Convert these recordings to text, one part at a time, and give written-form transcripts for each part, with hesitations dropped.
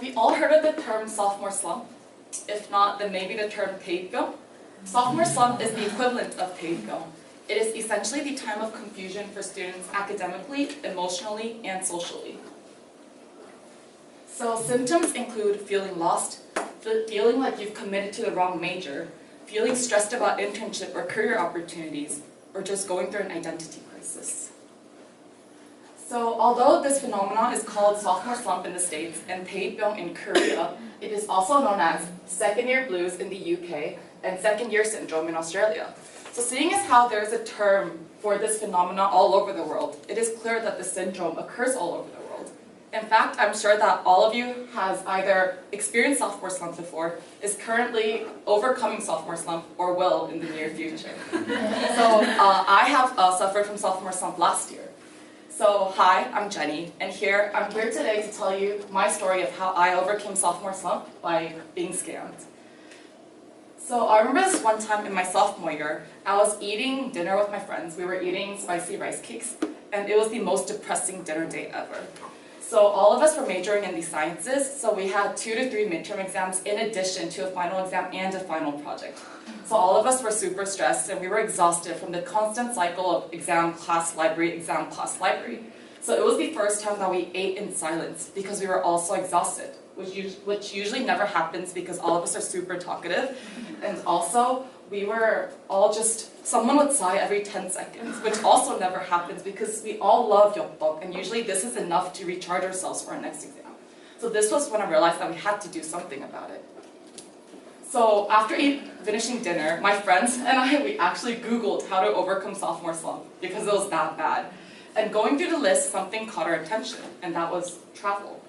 Have you all heard of the term sophomore slump? If not, then maybe the term 대입병? Sophomore slump is the equivalent of 대입병. It is essentially the time of confusion for students academically, emotionally, and socially. So symptoms include feeling lost, feeling like you've committed to the wrong major, feeling stressed about internship or career opportunities, or just going through an identity crisis. So although this phenomenon is called sophomore slump in the States and 대입병 in Korea, it is also known as second-year blues in the UK and second-year syndrome in Australia. So seeing as how there is a term for this phenomenon all over the world, it is clear that the syndrome occurs all over the world. In fact, I'm sure that all of you has either experienced sophomore slump before, is currently overcoming sophomore slump, or will in the near future. So I have suffered from sophomore slump last year. So hi, I'm Jenny, and I'm here today to tell you my story of how I overcame sophomore slump by being scammed. So I remember this one time in my sophomore year, I was eating dinner with my friends. We were eating spicy rice cakes, and it was the most depressing dinner date ever. So all of us were majoring in the sciences, so we had 2 to 3 midterm exams in addition to a final exam and a final project. So all of us were super stressed, and we were exhausted from the constant cycle of exam, class, library, exam, class, library. So it was the first time that we ate in silence because we were all so exhausted, which usually never happens because all of us are super talkative. And also, we were all someone would sigh every 10 seconds, which also never happens because we all love yeopbok, and usually this is enough to recharge ourselves for our next exam. So this was when I realized that we had to do something about it. So after finishing dinner, my friends and we actually Googled how to overcome sophomore slump because it was that bad. And going through the list, something caught our attention, and that was travel.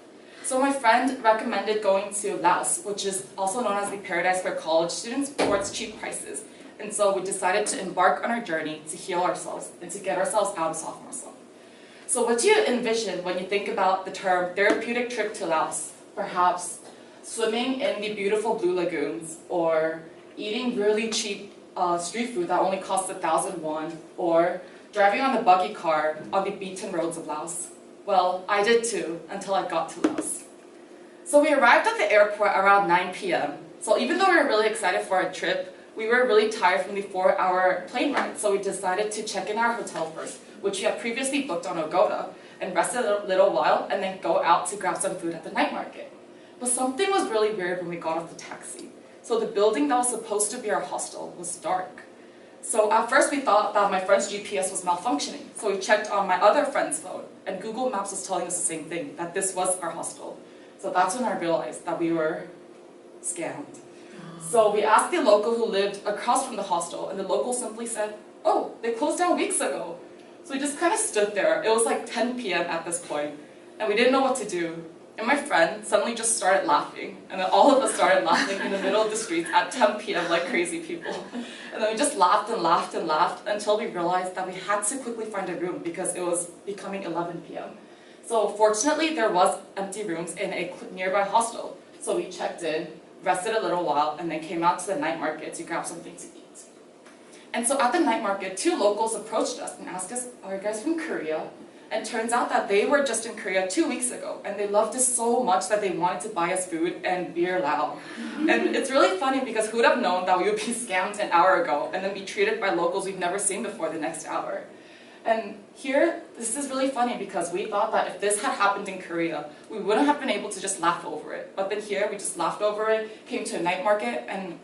So my friend recommended going to Laos, which is also known as the paradise for college students, for its cheap prices. And so we decided to embark on our journey to heal ourselves and to get ourselves out of sophomore slump. So what do you envision when you think about the term therapeutic trip to Laos? Perhaps swimming in the beautiful blue lagoons, or eating really cheap street food that only costs 1,000 won, or driving on the buggy car on the beaten roads of Laos. Well, I did too, until I got to Laos. So we arrived at the airport around 9 p.m. So even though we were really excited for our trip, we were really tired from the 4-hour plane ride, so we decided to check in our hotel first, which we had previously booked on Agoda, and rest a little while, and then go out to grab some food at the night market. But something was really weird when we got off the taxi. So the building that was supposed to be our hostel was dark. So at first we thought that my friend's GPS was malfunctioning, so we checked on my other friend's phone, and Google Maps was telling us the same thing, that this was our hostel. So that's when I realized that we were scammed. So we asked the local who lived across from the hostel, and the local simply said, "Oh, they closed down weeks ago." So we just kind of stood there. It was like 10 p.m. at this point, and we didn't know what to do. And my friend suddenly just started laughing, and then all of us started laughing in the middle of the streets at 10 p.m. like crazy people. And then we just laughed and laughed and laughed until we realized that we had to quickly find a room because it was becoming 11 p.m. So fortunately, there was empty rooms in a nearby hostel. So we checked in, rested a little while, and then came out to the night market to grab something to eat. And so at the night market, 2 locals approached us and asked us, "Are you guys from Korea?" And turns out that they were just in Korea 2 weeks ago, and they loved us so much that they wanted to buy us food and beer lao. And it's really funny because who would have known that we would be scammed an hour ago and then be treated by locals we've never seen before the next hour. And here, this is really funny because we thought that if this had happened in Korea, we wouldn't have been able to just laugh over it. But then here, we just laughed over it, came to a night market, and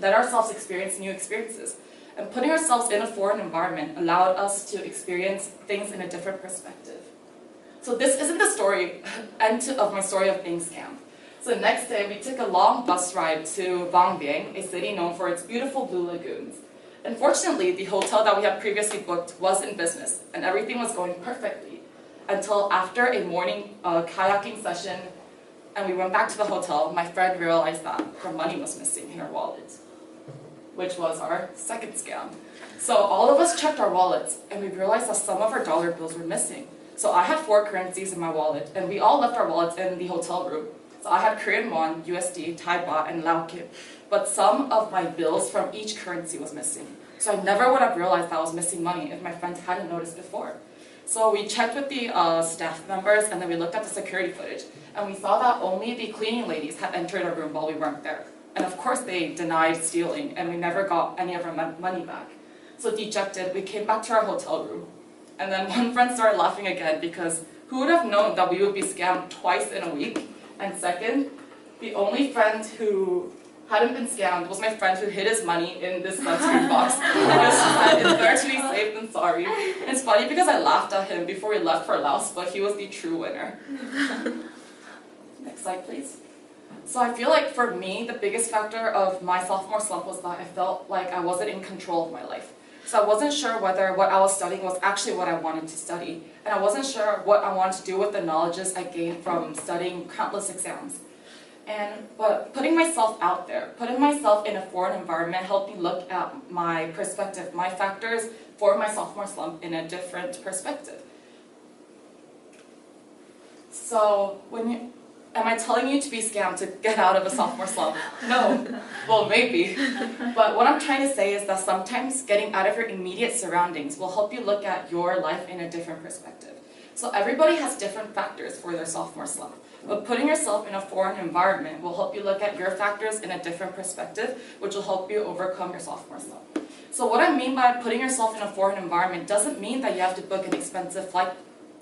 let ourselves experience new experiences. And putting ourselves in a foreign environment allowed us to experience things in a different perspective. So this isn't the end of my story of being scammed. So the next day, we took a long bus ride to Vang Vieng, a city known for its beautiful blue lagoons. Unfortunately, the hotel that we had previously booked was in business, and everything was going perfectly, until after a morning kayaking session, and we went back to the hotel, my friend realized that her money was missing in her wallet, which was our second scam. So all of us checked our wallets, and we realized that some of our dollar bills were missing. So I had 4 currencies in my wallet, and we all left our wallets in the hotel room. So I had Korean won, USD, Thai baht, and Lao Kip. But some of my bills from each currency was missing. So I never would have realized that I was missing money if my friends hadn't noticed before. So we checked with the staff members, and then we looked at the security footage, and we saw that only the cleaning ladies had entered our room while we weren't there. And of course they denied stealing, and we never got any of our money back. So dejected, we came back to our hotel room. And then one friend started laughing again, because who would have known that we would be scammed twice in a week? And second, the only friend who hadn't been scammed was my friend who hid his money in this sunscreen box. Because he said it's better to be safe than sorry. And it's funny because I laughed at him before we left for Laos, but he was the true winner. Next slide, please. So I feel like for me, the biggest factor of my sophomore slump was that I felt like I wasn't in control of my life. So I wasn't sure whether what I was studying was actually what I wanted to study. And I wasn't sure what I wanted to do with the knowledges I gained from studying countless exams. But putting myself out there, putting myself in a foreign environment helped me look at my perspective, my factors for my sophomore slump in a different perspective. So am I telling you to be scammed to get out of a sophomore slump? No. Well, maybe. But what I'm trying to say is that sometimes getting out of your immediate surroundings will help you look at your life in a different perspective. So everybody has different factors for their sophomore slump. But putting yourself in a foreign environment will help you look at your factors in a different perspective, which will help you overcome your sophomore slump. So what I mean by putting yourself in a foreign environment doesn't mean that you have to book an expensive flight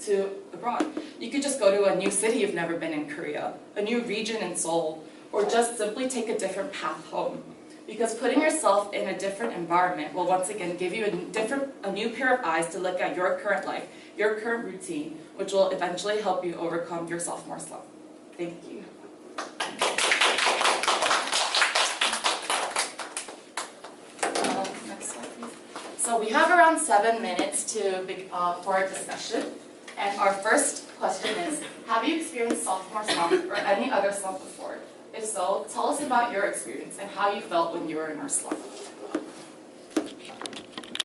to abroad. You could just go to a new city you've never been in Korea, a new region in Seoul, or just simply take a different path home. Because putting yourself in a different environment will once again give you a new pair of eyes to look at your current life, your current routine, which will eventually help you overcome your sophomore slump. Thank you. Next slide, please. So we have around 7 minutes for our discussion. And our first question is, have you experienced sophomore slump or any other slump before? If so, tell us about your experience and how you felt when you were in our slump.